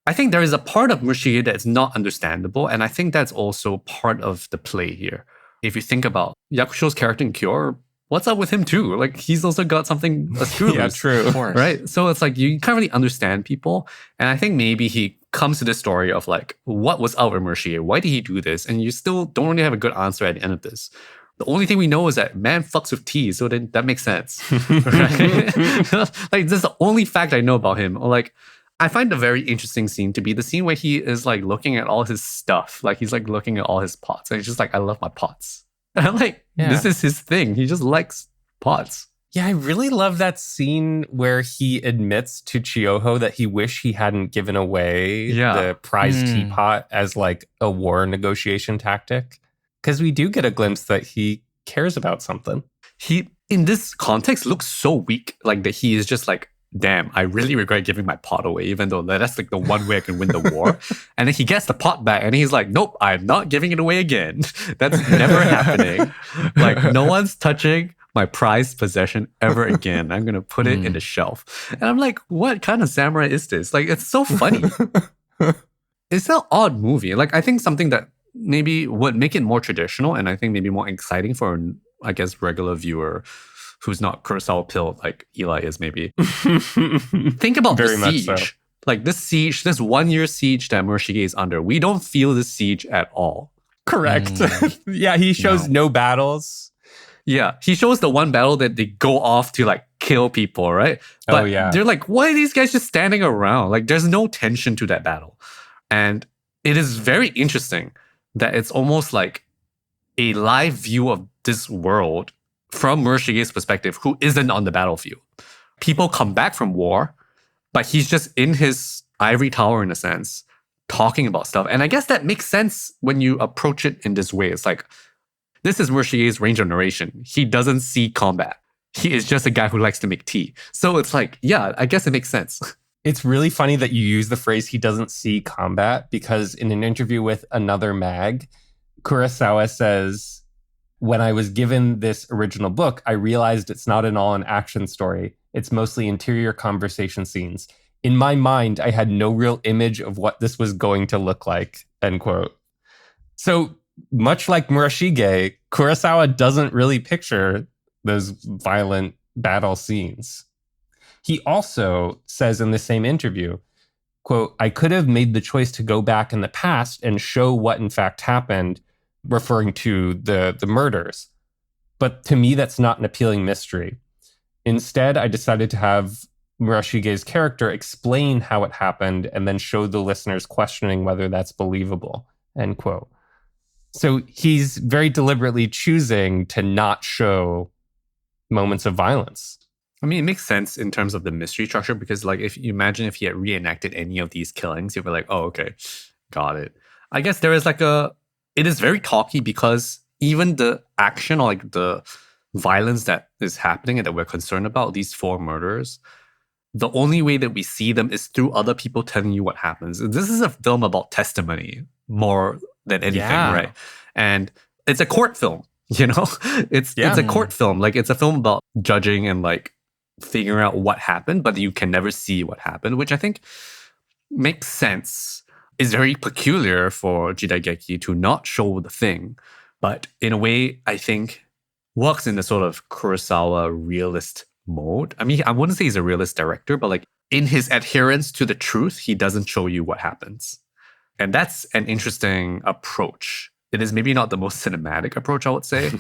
I think there is a part of Murashige that's not understandable. And I think that's also part of the play here. If you think about Yakusho's character in Cure, what's up with him too? Like he's also got something screw Yeah, loose, true. right? So it's like you can't really understand people. And I think maybe he comes to this story of like, what was up with Murashige? Why did he do this? And you still don't really have a good answer at the end of this. The only thing we know is that man fucks with tea, so then that makes sense. Right? Like this is the only fact I know about him. Or like I find a very interesting scene to be the scene where he is like looking at all his stuff. Like he's like looking at all his pots. And he's just like, I love my pots. And I'm like, this is his thing. He just likes pots. Yeah, I really love that scene where he admits to Chiyoho that he wished he hadn't given away the prize teapot as like a war negotiation tactic. Because we do get a glimpse that he cares about something. He, in this context, looks so weak. Like that he is just like, damn, I really regret giving my pot away, even though that's like the one way I can win the war. And then he gets the pot back and he's like, nope, I'm not giving it away again. That's never happening. Like no one's touching my prized possession ever again. I'm going to put it in the shelf. And I'm like, what kind of samurai is this? Like, it's so funny. It's an odd movie. Like, I think something that maybe would make it more traditional and I think maybe more exciting for, I guess, regular viewer who's not Kurosawa pilled like Eli is maybe. Think about Very the much siege. so. Like this siege, this 1 year siege that Murashige is under. We don't feel the siege at all. Correct. Yeah, he shows no battles. Yeah, he shows the one battle that they go off to like kill people, right? But they're like, why are these guys just standing around? Like, there's no tension to that battle. And it is very interesting that it's almost like a live view of this world from Murashige's perspective, who isn't on the battlefield. People come back from war, but he's just in his ivory tower in a sense, talking about stuff. And I guess that makes sense when you approach it in this way. It's like, this is Murashige's range of narration. He doesn't see combat. He is just a guy who likes to make tea. So it's like, yeah, I guess it makes sense. It's really funny that you use the phrase he doesn't see combat, because in an interview with another mag, Kurosawa says, when I was given this original book, I realized it's not at all an action story. It's mostly interior conversation scenes. In my mind, I had no real image of what this was going to look like, end quote. So much like Murashige, Kurosawa doesn't really picture those violent battle scenes. He also says in the same interview, quote, I could have made the choice to go back in the past and show what in fact happened, referring to the murders. But to me, that's not an appealing mystery. Instead, I decided to have Murashige's character explain how it happened and then show the listeners questioning whether that's believable, end quote. So he's very deliberately choosing to not show moments of violence. I mean, it makes sense in terms of the mystery structure, because like if you imagine if he had reenacted any of these killings, you'd be like, oh, okay, got it. I guess there is like it is very talky, because even the action or like the violence that is happening and that we're concerned about, these 4 murders, the only way that we see them is through other people telling you what happens. This is a film about testimony more than anything, right? And it's a court film, you know? It's a court film. Like, it's a film about judging and like figuring out what happened, but you can never see what happened, which I think makes sense. It's very peculiar for Jidaigeki to not show the thing, but in a way, I think works in the sort of Kurosawa realist mode. I mean, I wouldn't say he's a realist director, but like in his adherence to the truth, he doesn't show you what happens. And that's an interesting approach. It is maybe not the most cinematic approach, I would say,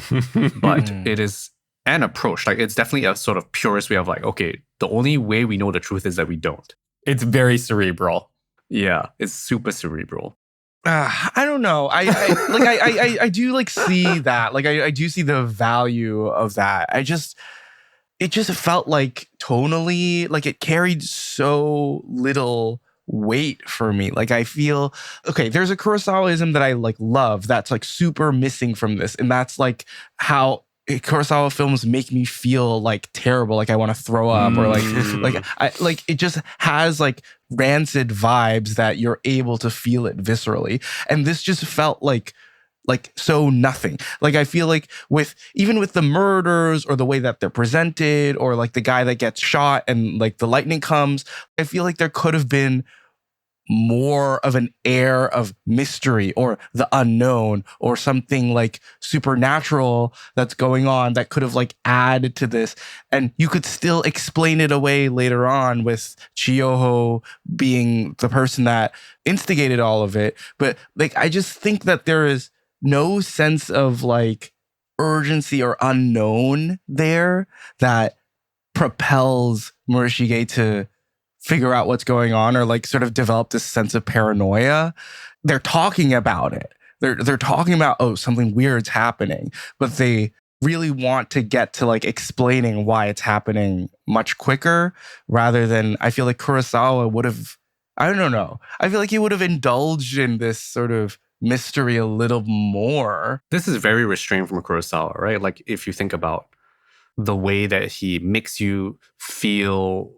but it is an approach. Like, it's definitely a sort of purist way of like, okay, the only way we know the truth is that we don't. It's very cerebral. Yeah, it's super cerebral. I don't know. I do like see that. Like, I do see the value of that. It just felt like tonally, like it carried so little weight for me. Like, I feel, okay, there's a Kurosawaism that I like love that's like super missing from this. And that's like how Kurosawa films make me feel like terrible, like I want to throw up, or like it just has like rancid vibes that you're able to feel it viscerally. And this just felt like so nothing. Like, I feel like even with the murders or the way that they're presented, or like the guy that gets shot and like the lightning comes, I feel like there could have been more of an air of mystery or the unknown or something like supernatural that's going on that could have like added to this. And you could still explain it away later on with Chiyoho being the person that instigated all of it. But like, I just think that there is no sense of like urgency or unknown there that propels Murashige to figure out what's going on or like sort of develop this sense of paranoia. They're talking about it. They're talking about, oh, something weird's happening, but they really want to get to like explaining why it's happening much quicker, rather than, I feel like Kurosawa would have, I don't know. I feel like he would have indulged in this sort of mystery a little more. This is very restrained from Kurosawa, right? Like, if you think about the way that he makes you feel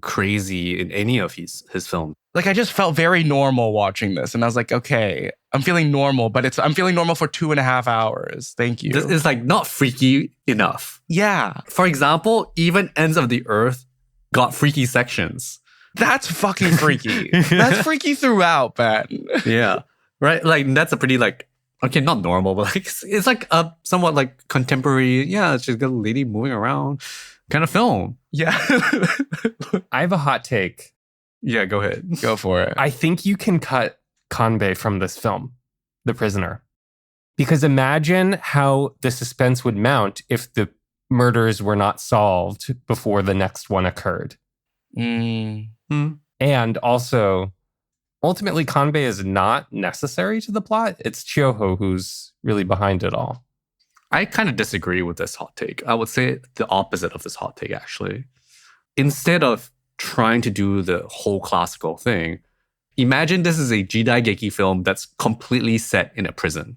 crazy in any of his films. Like, I just felt very normal watching this, and I was like, okay, I'm feeling normal, but I'm feeling normal for 2.5 hours. Thank you. This is like not freaky enough. Yeah. For example, even Ends of the Earth got freaky sections. That's fucking freaky. That's freaky throughout, man. Yeah. Right? Like, that's a pretty like Okay, not normal, but like it's like a somewhat like contemporary, yeah, it's just got a lady moving around kind of film. Yeah. I have a hot take. Yeah, go ahead. Go for it. I think you can cut Kanbei from this film, The Prisoner. Because imagine how the suspense would mount if the murders were not solved before the next one occurred. Mm. And also, ultimately, Kanbei is not necessary to the plot. It's Chiyoho who's really behind it all. I kind of disagree with this hot take. I would say the opposite of this hot take, actually. Instead of trying to do the whole classical thing, imagine this is a Jidaigeki film that's completely set in a prison.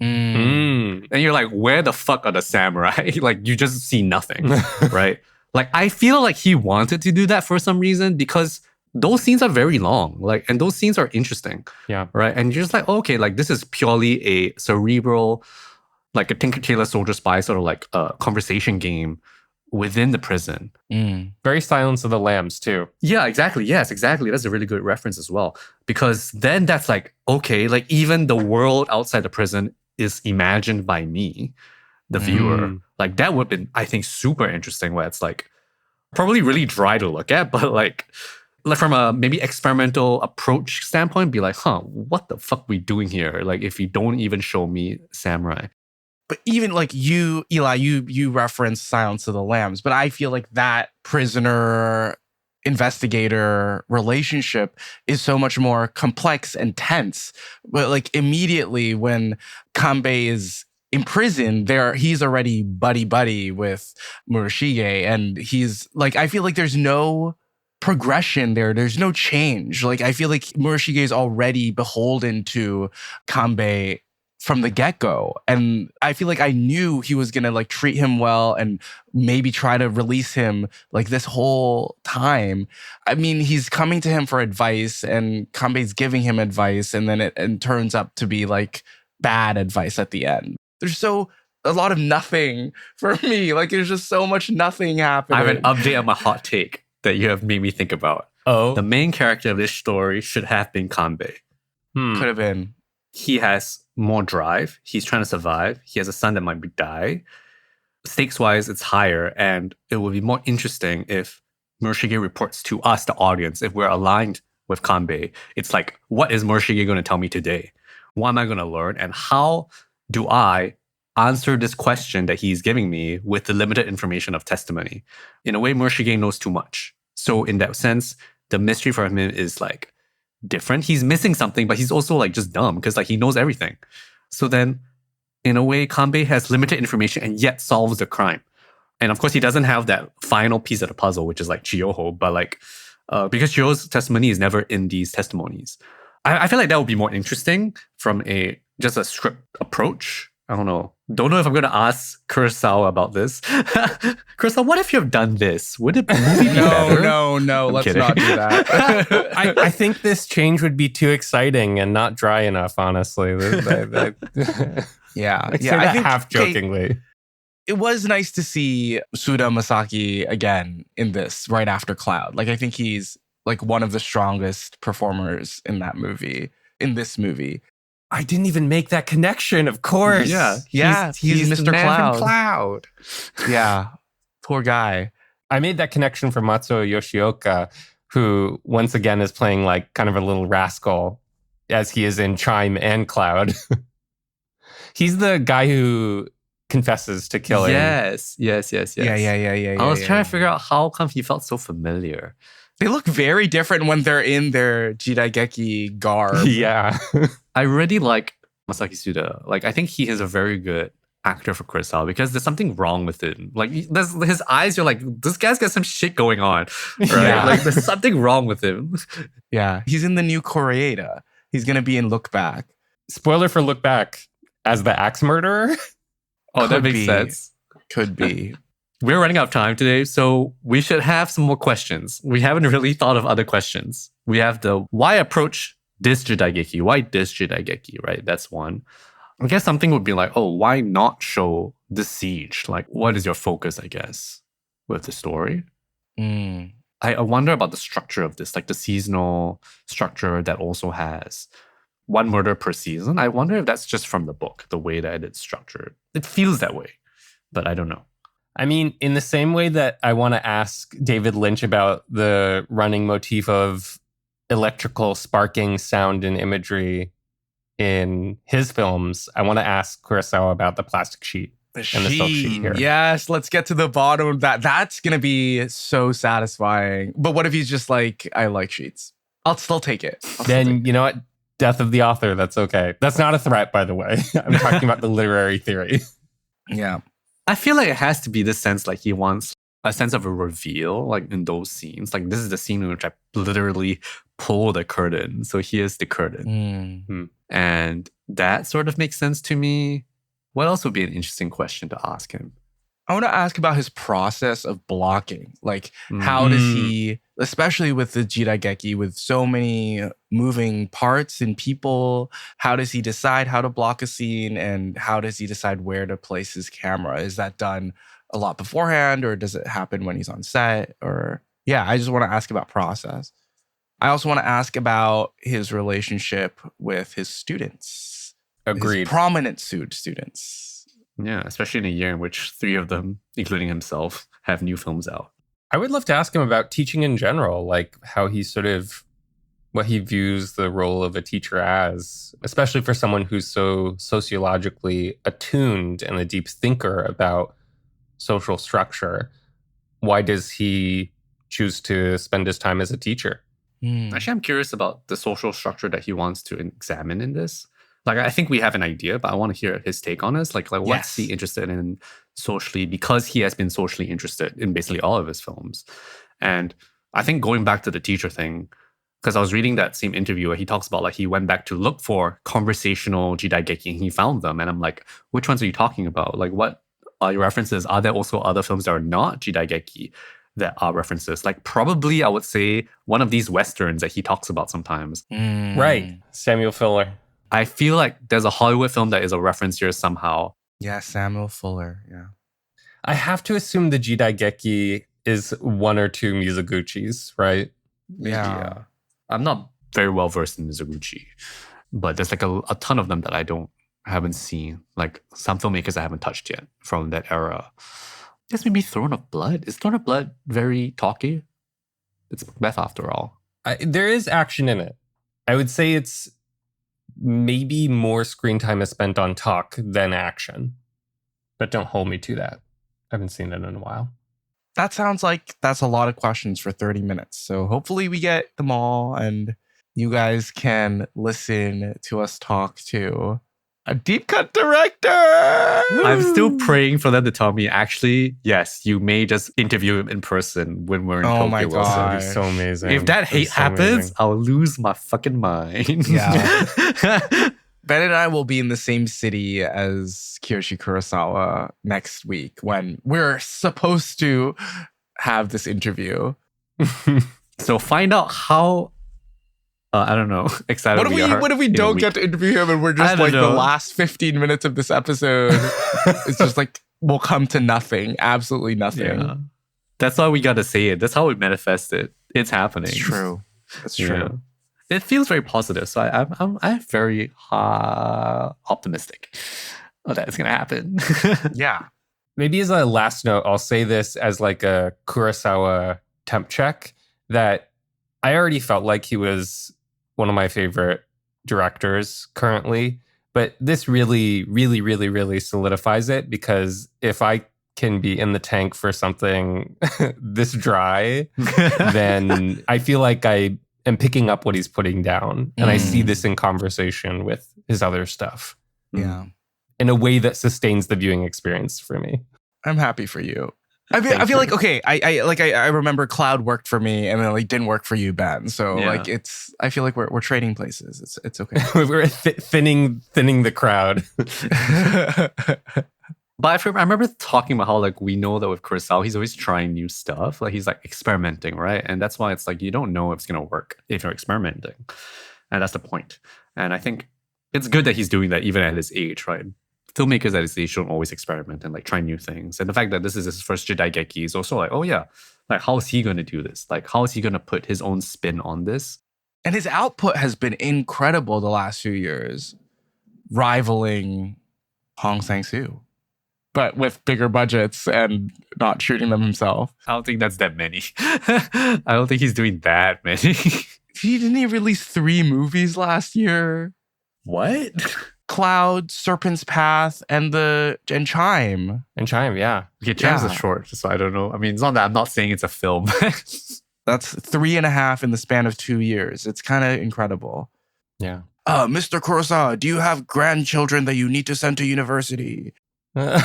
Mm. And you're like, where the fuck are the samurai? Like, you just see nothing, right? Like, I feel like he wanted to do that for some reason because those scenes are very long, like, and those scenes are interesting. Yeah. Right. And you're just like, okay, like, this is purely a cerebral, like a Tinker Tailor Soldier Spy sort of like a conversation game within the prison. Very Silence of the Lambs, too. Yeah, exactly. Yes, exactly. That's a really good reference as well. Because then that's like, okay, like even the world outside the prison is imagined by me, the viewer. Like that would have been, I think, super interesting where it's like probably really dry to look at, but like from a maybe experimental approach standpoint, be like, what the fuck we doing here? Like if you don't even show me samurai. But even like you, Eli, you referenced Silence of the Lambs, but I feel like that prisoner investigator relationship is so much more complex and tense. But like immediately when Kanbei is in prison, he's already buddy with Murashige, and he's like, I feel like there's no progression there. There's no change. Like I feel like Murashige is already beholden to Kanbei from the get-go. And I feel like I knew he was gonna like treat him well and maybe try to release him like this whole time. I mean, he's coming to him for advice and Kanbei's giving him advice, and then it turns up to be like bad advice at the end. There's a lot of nothing for me. Like there's just so much nothing happening. I have an update on my hot take that you have made me think about. Oh. The main character of this story should have been Kanbei. Could have been. He has more drive. He's trying to survive. He has a son that might die. Stakes-wise, it's higher, and it would be more interesting if Murashige reports to us, the audience, if we're aligned with Kanbei. It's like, what is Murashige going to tell me today? What am I going to learn? And how do I answer this question that he's giving me with the limited information of testimony? In a way, Murashige knows too much. So in that sense, the mystery for him is like different. He's missing something, but he's also like just dumb because like he knows everything. So then in a way, Kanbei has limited information and yet solves the crime. And of course, he doesn't have that final piece of the puzzle, which is like Chiyoho, but like because Chiyoho's testimony is never in these testimonies. I feel like that would be more interesting from just a script approach. I don't know if I'm going to ask Kurosawa about this. Kurosawa, what if you have done this? Would the movie be better? No, let's not do that. I think this change would be too exciting and not dry enough, honestly. Yeah. I say that half jokingly. It was nice to see Suda Masaki again in this right after Cloud. Like I think he's like one of the strongest performers in this movie. I didn't even make that connection, of course. Yeah. He's Mr. the man Cloud. from Cloud. Yeah. Poor guy. I made that connection for Matsuo Yoshioka, who once again is playing like kind of a little rascal as he is in Chime and Cloud. He's the guy who confesses to killing. Yes. Yeah. I was trying to figure out how come he felt so familiar. They look very different when they're in their Jidaigeki garb. Yeah. I really like Masaki Suda. Like, I think he is a very good actor for Kurosawa because there's something wrong with him. Like, his eyes, you're like, this guy's got some shit going on, right? Yeah. Like, there's something wrong with him. Yeah. He's in the new Koreeda. He's going to be in Look Back. Spoiler for Look Back as the axe murderer. Oh, that Could makes be. sense. Could be. We're running out of time today, so we should have some more questions. We haven't really thought of other questions. We have the why approach this Jidaigeki? Why this Jidaigeki, right? That's one. I guess something would be like, oh, why not show the siege? Like, what is your focus, I guess, with the story? I wonder about the structure of this, like the seasonal structure that also has one murder per season. I wonder if that's just from the book, the way that it's structured. It feels that way, but I don't know. I mean, in the same way that I want to ask David Lynch about the running motif of electrical sparking sound and imagery in his films, I want to ask Kurosawa about the plastic sheet and the silk sheet here. Yes, let's get to the bottom of that. That's going to be so satisfying. But what if he's just like, I like sheets? I'll still take it. Then, you know what? Death of the author. That's okay. That's not a threat, by the way. I'm talking about the literary theory. Yeah. I feel like it has to be this sense like he wants a sense of a reveal, like in those scenes. Like this is the scene in which I literally pull the curtain. So here's the curtain. And that sort of makes sense to me. What else would be an interesting question to ask him? I want to ask about his process of blocking. Like, how does he, especially with the Jirageki, with so many moving parts and people, how does he decide how to block a scene, and how does he decide where to place his camera? Is that done a lot beforehand, or does it happen when he's on set? Or, yeah, I just want to ask about process. I also want to ask about his relationship with his students. Agreed. His prominent students. Yeah, especially in a year in which 3 of them, including himself, have new films out. I would love to ask him about teaching in general, like how he sort of, what he views the role of a teacher as, especially for someone who's so sociologically attuned and a deep thinker about social structure. Why does he choose to spend his time as a teacher? Actually, I'm curious about the social structure that he wants to examine in this. Like, I think we have an idea, but I want to hear his take on this. Like what's he interested in socially? Because he has been socially interested in basically all of his films. And I think going back to the teacher thing, because I was reading that same interview where he talks about like he went back to look for conversational jidaigeki and he found them. And I'm like, which ones are you talking about? Like, what are your references? Are there also other films that are not jidaigeki that are references? Like, probably I would say one of these Westerns that he talks about sometimes. Right. Samuel Fuller. I feel like there's a Hollywood film that is a reference here somehow. Yeah, Samuel Fuller. Yeah. I have to assume the jidaigeki is 1 or 2 Mizoguchis, right? Yeah. I'm not very well versed in Mizoguchi, but there's like a ton of them that I haven't seen. Like some filmmakers I haven't touched yet from that era. Just maybe Throne of Blood. Is Throne of Blood very talky? It's Macbeth after all. There is action in it. I would say it's maybe more screen time is spent on talk than action. But don't hold me to that. I haven't seen it in a while. That sounds like that's a lot of questions for 30 minutes. So hopefully we get them all and you guys can listen to us talk to a deep cut director. I'm still praying for them to tell me, actually, yes, you may just interview him in person when we're in Tokyo. Oh my Wilson. God. That'd be so amazing. If that hate happens, amazing. I'll lose my fucking mind. Yeah. Ben and I will be in the same city as Kiyoshi Kurosawa next week when we're supposed to have this interview. So find out how, I don't know, excited we are. What if we don't get to interview him and we're just like the last 15 minutes of this episode? It's just like, we'll come to nothing. Absolutely nothing. Yeah. That's why we got to say it. That's how we manifest it. It's happening. It's true. That's true. Yeah. It feels very positive. So I'm very optimistic that it's going to happen. Yeah. Maybe as a last note, I'll say this as like a Kurosawa temp check that I already felt like he was one of my favorite directors currently. But this really, really, really, really solidifies it, because if I can be in the tank for something this dry, then I feel like I am picking up what he's putting down. And I see this in conversation with his other stuff. Yeah. In a way that sustains the viewing experience for me. I'm happy for you. I feel like, okay, I remember Cloud worked for me and then like didn't work for you, Ben. So like I feel like we're trading places. It's okay. We're thinning the crowd. But I remember talking about how like we know that with Kurosawa, he's always trying new stuff. Like he's like experimenting, right? And that's why it's like you don't know if it's gonna work if you're experimenting. And that's the point. And I think it's good that he's doing that even at his age, right? Filmmakers at his age don't always experiment and like try new things. And the fact that this is his first jidaigeki is also like, oh yeah, like how is he gonna do this? Like how is he gonna put his own spin on this? And his output has been incredible the last few years, rivaling Hong Sang-soo, but with bigger budgets and not shooting them himself. I don't think that's that many. I don't think he's doing that many. Didn't he release 3 movies last year? What? Cloud, Serpent's Path, and Chime. And Chime, yeah. Okay, Chime's Yeah. a short, so I don't know. I mean, it's not that I'm not saying it's a film. That's 3.5 in the span of 2 years. It's kind of incredible. Yeah. Mr. Kurosawa, do you have grandchildren that you need to send to university? Do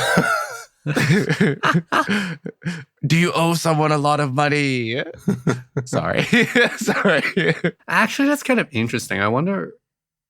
you owe someone a lot of money? Sorry. Sorry. Actually, that's kind of interesting. I wonder,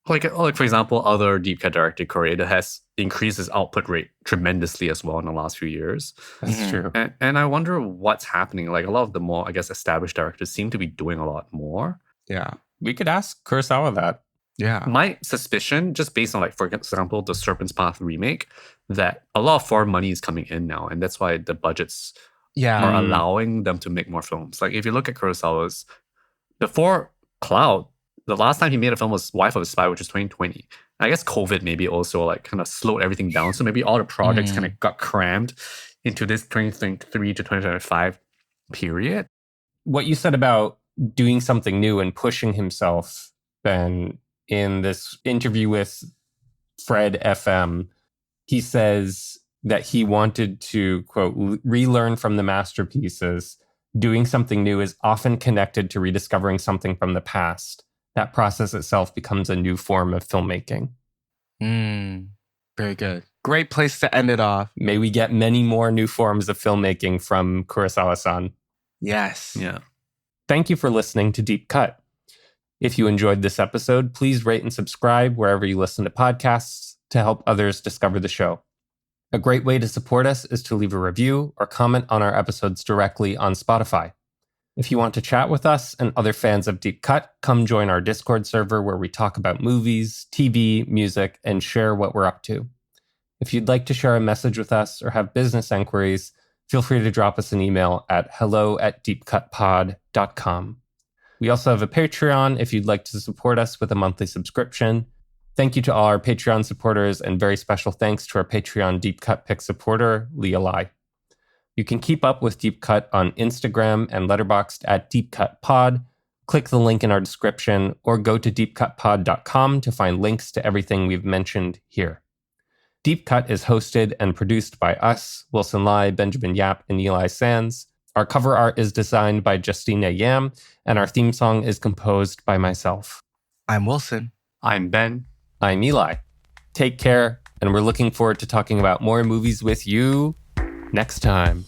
like for example, other deep cut directed Korea that has increased its output rate tremendously as well in the last few years. That's Mhm. true. And I wonder what's happening. Like a lot of the more, I guess, established directors seem to be doing a lot more. Yeah. We could ask Kurosawa that. Yeah. My suspicion, just based on, like, for example, the Serpent's Path remake, that a lot of foreign money is coming in now, and that's why the budgets Yeah. are allowing them to make more films. Like if you look at Kurosawa's, before Cloud, the last time he made a film was Wife of a Spy, which was 2020. I guess COVID maybe also like kind of slowed everything down. So maybe all the projects kind of got crammed into this 2023 to 2025 period. What you said about doing something new and pushing himself, Ben, in this interview with Fred FM, he says that he wanted to, quote, relearn from the masterpieces. Doing something new is often connected to rediscovering something from the past. That process itself becomes a new form of filmmaking. Very good. Great place to end it off. May we get many more new forms of filmmaking from Kurosawa-san. Yes. Yeah. Thank you for listening to Deep Cut. If you enjoyed this episode, please rate and subscribe wherever you listen to podcasts to help others discover the show. A great way to support us is to leave a review or comment on our episodes directly on Spotify. If you want to chat with us and other fans of Deep Cut, come join our Discord server where we talk about movies, TV, music, and share what we're up to. If you'd like to share a message with us or have business inquiries, feel free to drop us an email at hello@deepcutpod.com. We also have a Patreon if you'd like to support us with a monthly subscription. Thank you to all our Patreon supporters, and very special thanks to our Patreon Deep Cut Pick supporter, Leah Lai. You can keep up with Deep Cut on Instagram and Letterboxd at Deep Cut Pod. Click the link in our description or go to deepcutpod.com to find links to everything we've mentioned here. Deep Cut is hosted and produced by us, Wilson Lai, Benjamin Yap, and Eli Sands. Our cover art is designed by Justina Yam, and our theme song is composed by myself. I'm Wilson. I'm Ben. I'm Eli. Take care, and we're looking forward to talking about more movies with you next time.